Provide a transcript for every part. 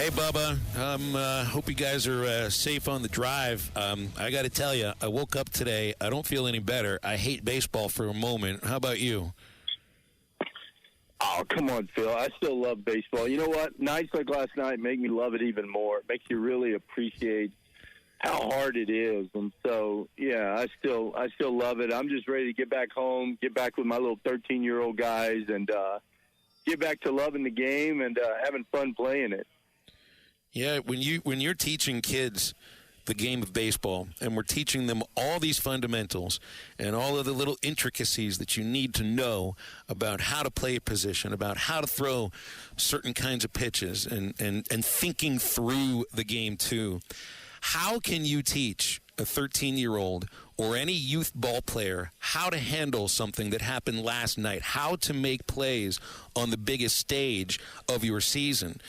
Hey, Bubba. Hope you guys are safe on the drive. I got to tell you, I woke up today. I don't feel any better. I hate baseball for a moment. How about you? Oh, come on, Phil. I still love baseball. You know what? Nights like last night make me love it even more. It makes you really appreciate how hard it is. And so, yeah, I still love it. I'm just ready to get back home, get back with my little 13-year-old guys, and get back to loving the game and having fun playing it. Yeah, when you're teaching kids the game of baseball, and we're teaching them all these fundamentals and all of the little intricacies that you need to know about how to play a position, about how to throw certain kinds of pitches, and thinking through the game too. How can you teach a 13-year-old or any youth ball player how to handle something that happened last night, how to make plays on the biggest stage of your season?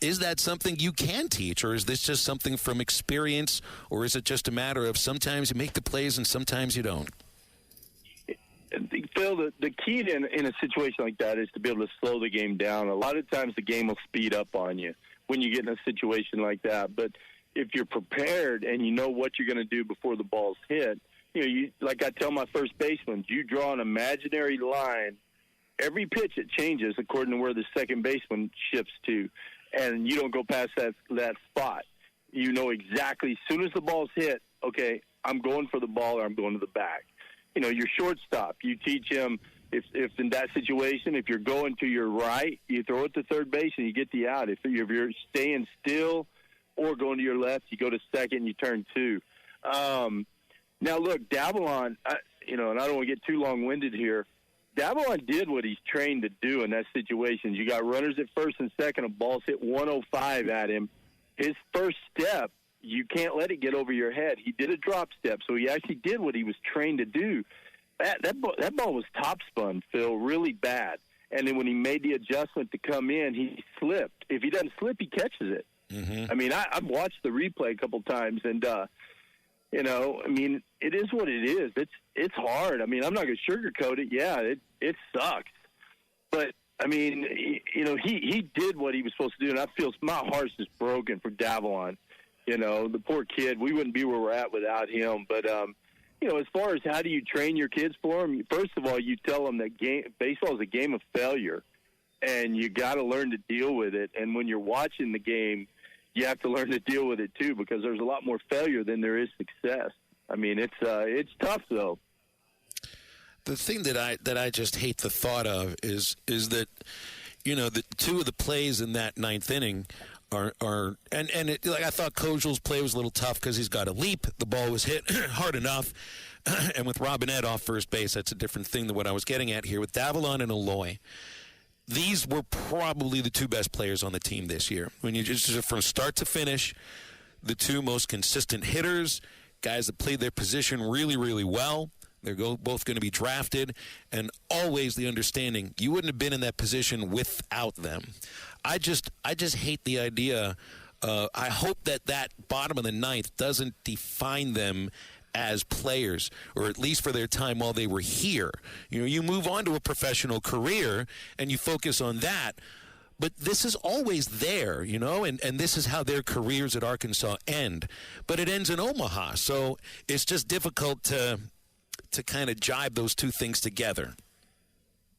Is that something you can teach, or is this just something from experience, or is it just a matter of sometimes you make the plays and sometimes you don't? Phil, the key in a situation like that is to be able to slow the game down. A lot of times the game will speed up on you when you get in a situation like that. But if you're prepared and you know what you're going to do before the ball's hit, like I tell my first baseman, you draw an imaginary line. Every pitch it changes according to where the second baseman shifts to, and you don't go past that spot. You know exactly as soon as the ball's hit, okay, I'm going for the ball or I'm going to the back. Your shortstop, you teach him if in that situation, if you're going to your right, you throw it to third base and you get the out. If you're staying still or going to your left, you go to second and you turn two. Now, look, Davalon, and I don't want to get too long-winded here. Davalon did what he's trained to do in that situation. You got runners at first and second, a ball's hit 105 at him. His first step, you can't let it get over your head. He did a drop step, so he actually did what he was trained to do. That ball was top-spun, Phil, really bad. And then when he made the adjustment to come in, he slipped. If he doesn't slip, he catches it. Mm-hmm. I mean, I've watched the replay a couple times, and it is what it is. It's hard. I mean, I'm not going to sugarcoat it. Yeah, it sucks. But, I mean, he did what he was supposed to do, and I feel my heart's just broken for Davalon. The poor kid, we wouldn't be where we're at without him. But, as far as how do you train your kids for them, first of all, you tell them that baseball is a game of failure, and you got to learn to deal with it. And when you're watching the game, you have to learn to deal with it too, because there's a lot more failure than there is success. I mean, it's tough though. The thing that I just hate the thought of is that, the two of the plays in that ninth inning are I thought Kojal's play was a little tough because he's got a leap. The ball was hit hard enough, and with Robinette off first base, that's a different thing than what I was getting at here with Davalon and Aloy. These were probably the two best players on the team this year. When you just from start to finish, the two most consistent hitters, guys that played their position really, really well. They're both going to be drafted, and always the understanding you wouldn't have been in that position without them. I just hate the idea. I hope that bottom of the ninth doesn't define them as players, or at least for their time while they were here. You move on to a professional career and you focus on that, but this is always there, and this is how their careers at Arkansas end. But it ends in Omaha, so it's just difficult to kind of jibe those two things together.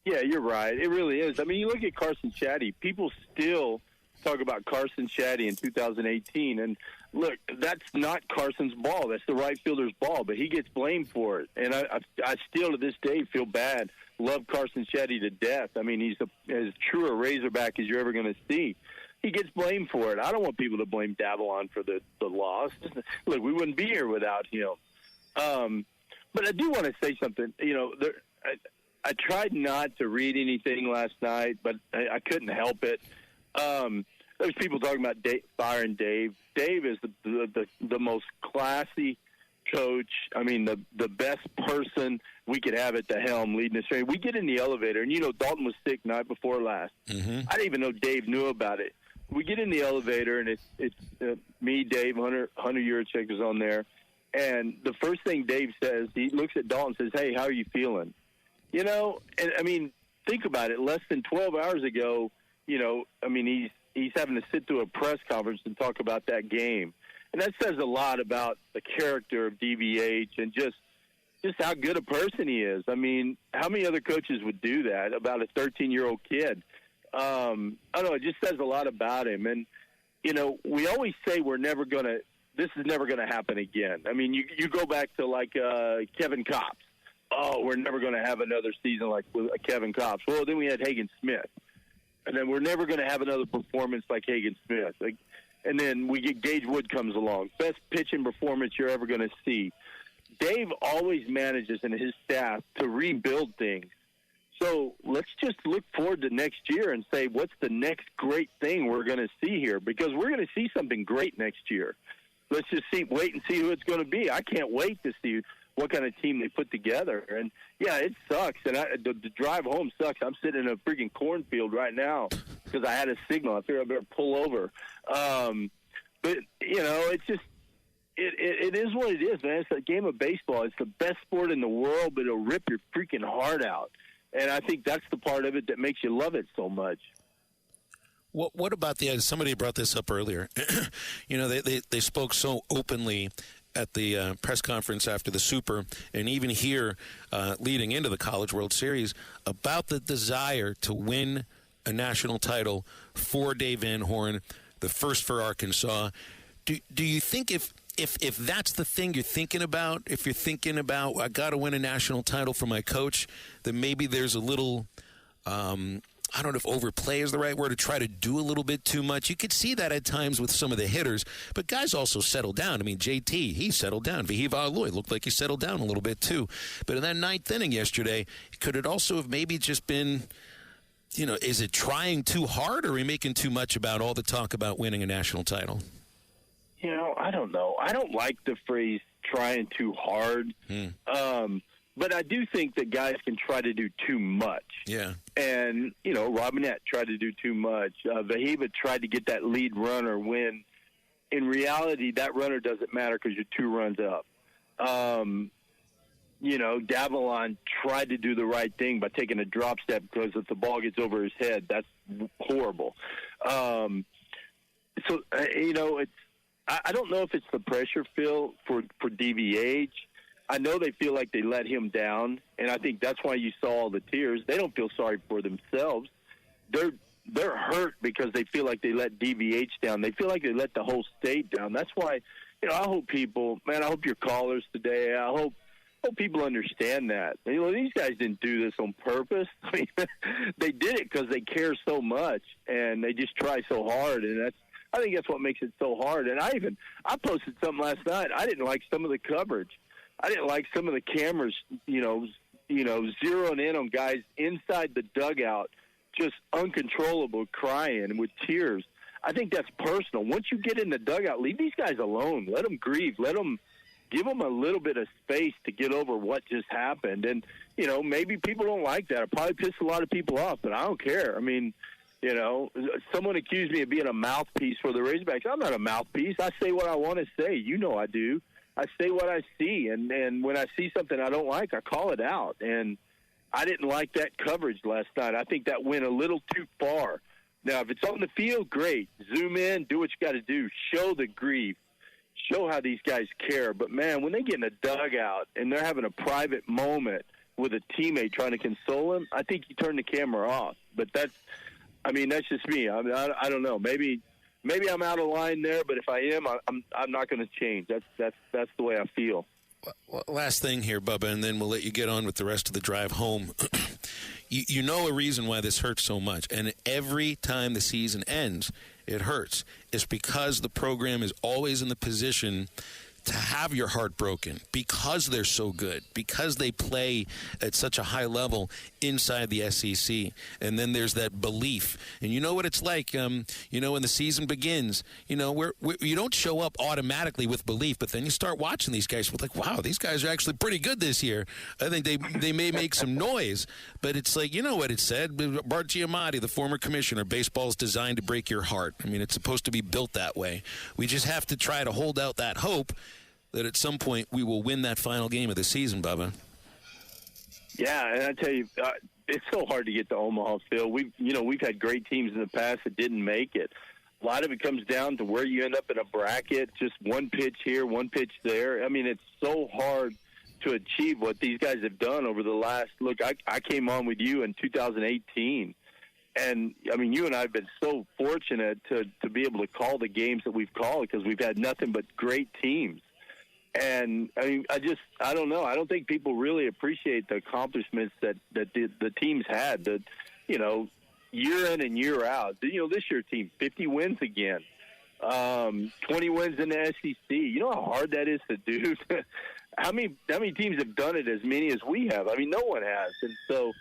Yeah, you're right. It really is. I mean, you look at Carson Chatty. People still talk about Carson Chatty in 2018, and look, that's not Carson's ball. That's the right fielder's ball, but he gets blamed for it. And I still, to this day, feel bad. Love Carson Chatty to death. I mean, he's as true a Razorback as you're ever going to see. He gets blamed for it. I don't want people to blame Davalon for the loss. Look, we wouldn't be here without him. But I do want to say something. I tried not to read anything last night, but I couldn't help it. There's people talking about firing Dave. Dave is the most classy coach. I mean, the best person we could have at the helm leading us. We get in the elevator, and Dalton was sick night before last. Mm-hmm. I didn't even know Dave knew about it. We get in the elevator, and it's me, Dave, Hunter Yurchek is on there. And the first thing Dave says, he looks at Dalton and says, "Hey, how are you feeling?" And I mean, think about it. Less than 12 hours ago, he's he's having to sit through a press conference and talk about that game. And that says a lot about the character of DVH and just how good a person he is. I mean, how many other coaches would do that about a 13-year-old kid? I don't know. It just says a lot about him. And, you know, we always say this is never going to happen again. I mean, you go back to, like, Kevin Kopps. Oh, we're never going to have another season like with Kevin Kopps. Well, then we had Hagen Smith. And then we're never going to have another performance like Hagen Smith. And then we get Gage Wood comes along. Best pitching performance you're ever going to see. Dave always manages and his staff to rebuild things. So let's just look forward to next year and say, what's the next great thing we're going to see here? Because we're going to see something great next year. Let's just wait and see who it's going to be. I can't wait to see what kind of team they put together. And, yeah, it sucks. And the drive home sucks. I'm sitting in a freaking cornfield right now because I had a signal. I figured I better pull over. But, you know, it's just it is what it is, man. It's a game of baseball. It's the best sport in the world, but it'll rip your freaking heart out. And I think that's the part of it that makes you love it so much. What about somebody brought this up earlier. You know, they spoke so openly at the press conference after the Super, and even here leading into the College World Series, about the desire to win a national title for Dave Van Horn, the first for Arkansas. Do you think if that's the thing you're thinking about, if you're thinking about, I got to win a national title for my coach, then maybe there's a little, I don't know if overplay is the right word, to try to do a little bit too much. You could see that at times with some of the hitters, but guys also settled down. I mean, JT, he settled down. Vahiva Aloy looked like he settled down a little bit too. But in that ninth inning yesterday, could it also have maybe just been, you know, is it trying too hard, or are we making too much about all the talk about winning a national title? You know, I don't know. I don't like the phrase trying too hard. But I do think that guys can try to do too much. Yeah. And, you know, Robinette tried to do too much. Vahiva tried to get that lead runner when, in reality, that runner doesn't matter because you're 2 runs up. You know, Davalon tried to do the right thing by taking a drop step because if the ball gets over his head, that's horrible. So, you know, I don't know if it's the pressure, Phil, for DVH. I know they feel like they let him down, and I think that's why you saw all the tears. They don't feel sorry for themselves. They're hurt because they feel like they let DVH down. They feel like they let the whole state down. That's why, you know, I hope people, man, I hope your callers today, I hope people understand that. You know, these guys didn't do this on purpose. I mean, they did it because they care so much, and they just try so hard, and I think that's what makes it so hard. And I posted something last night. I didn't like some of the coverage. I didn't like some of the cameras, you know, zeroing in on guys inside the dugout, just uncontrollable, crying with tears. I think that's personal. Once you get in the dugout, leave these guys alone. Let them grieve. Give them a little bit of space to get over what just happened. And, you know, maybe people don't like that. It probably pissed a lot of people off, but I don't care. I mean, you know, someone accused me of being a mouthpiece for the Razorbacks. I'm not a mouthpiece. I say what I want to say. You know I do. I say what I see, and when I see something I don't like, I call it out. And I didn't like that coverage last night. I think that went a little too far. Now, if it's on the field, great. Zoom in, do what you got to do. Show the grief. Show how these guys care. But, man, when they get in a dugout and they're having a private moment with a teammate trying to console him, I think you turn the camera off. But that's just me. I don't know. Maybe I'm out of line there, but if I am, I'm not going to change. That's the way I feel. Well, last thing here, Bubba, and then we'll let you get on with the rest of the drive home. You know a reason why this hurts so much, and every time the season ends, it hurts. It's because the program is always in the position to have your heart broken because they're so good, because they play at such a high level inside the SEC. And then there's that belief. And you know what it's like, you know, when the season begins, you know, you don't show up automatically with belief, but then you start watching these guys, you're like, wow, these guys are actually pretty good this year. I think they may make some noise, but it's like, you know what it said, Bart Giamatti, the former commissioner, baseball's designed to break your heart. I mean, it's supposed to be built that way. We just have to try to hold out that hope that at some point we will win that final game of the season, Bubba. Yeah, and I tell you, it's so hard to get to Omaha, Phil. We've had great teams in the past that didn't make it. A lot of it comes down to where you end up in a bracket, just one pitch here, one pitch there. I mean, it's so hard to achieve what these guys have done over the last – look, I came on with you in 2018. And, I mean, you and I have been so fortunate to be able to call the games that we've called because we've had nothing but great teams. And, I mean, I don't know. I don't think people really appreciate the accomplishments that the teams had, year in and year out. This year's team, 50 wins again, 20 wins in the SEC. You know how hard that is to do? How many teams have done it as many as we have? I mean, no one has. And so,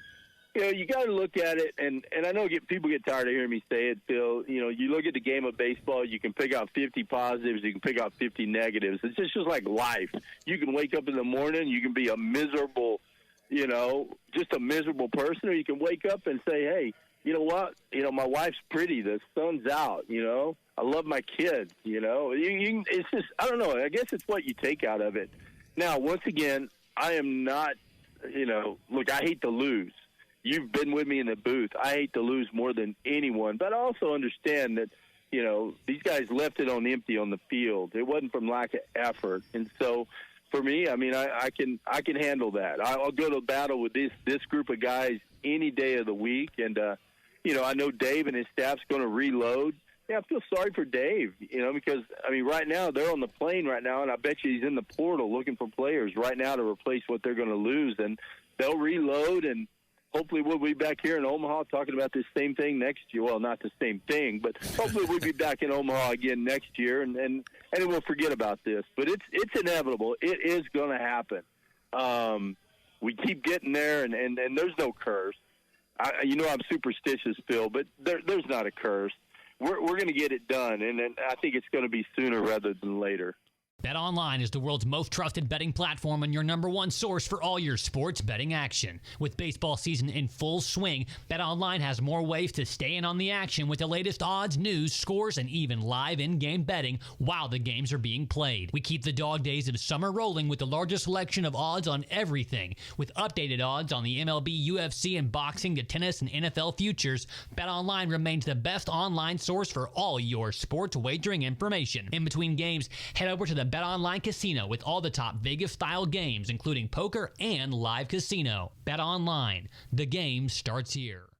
you got to look at it, and I know people get tired of hearing me say it, Phil. You look at the game of baseball, you can pick out 50 positives, you can pick out 50 negatives. It's just like life. You can wake up in the morning, you can be a miserable, just a miserable person, or you can wake up and say, hey, you know what? My wife's pretty, the sun's out, I love my kids, it's just, I don't know, I guess it's what you take out of it. Now, once again, I am not, look, I hate to lose. You've been with me in the booth. I hate to lose more than anyone, but I also understand that, these guys left it on empty on the field. It wasn't from lack of effort. And so for me, I mean, I can handle that. I'll go to battle with this group of guys any day of the week. And, I know Dave and his staff's going to reload. Yeah, I feel sorry for Dave, because, I mean, right now they're on the plane right now, and I bet you he's in the portal looking for players right now to replace what they're going to lose. And they'll reload, and hopefully we'll be back here in Omaha talking about this same thing next year. Well, not the same thing, but hopefully we'll be back in Omaha again next year, and we'll forget about this. But it's inevitable. It is going to happen. We keep getting there, and there's no curse. I'm superstitious, Phil, but there's not a curse. We're going to get it done, and I think it's going to be sooner rather than later. BetOnline is the world's most trusted betting platform and your number one source for all your sports betting action. With baseball season in full swing, BetOnline has more ways to stay in on the action with the latest odds, news, scores, and even live in-game betting while the games are being played. We keep the dog days of summer rolling with the largest selection of odds on everything. With updated odds on the MLB, UFC, and boxing to tennis and NFL futures, BetOnline remains the best online source for all your sports wagering information. In between games, head over to the BetOnline Casino with all the top Vegas-style games, including poker and live casino. BetOnline. The game starts here.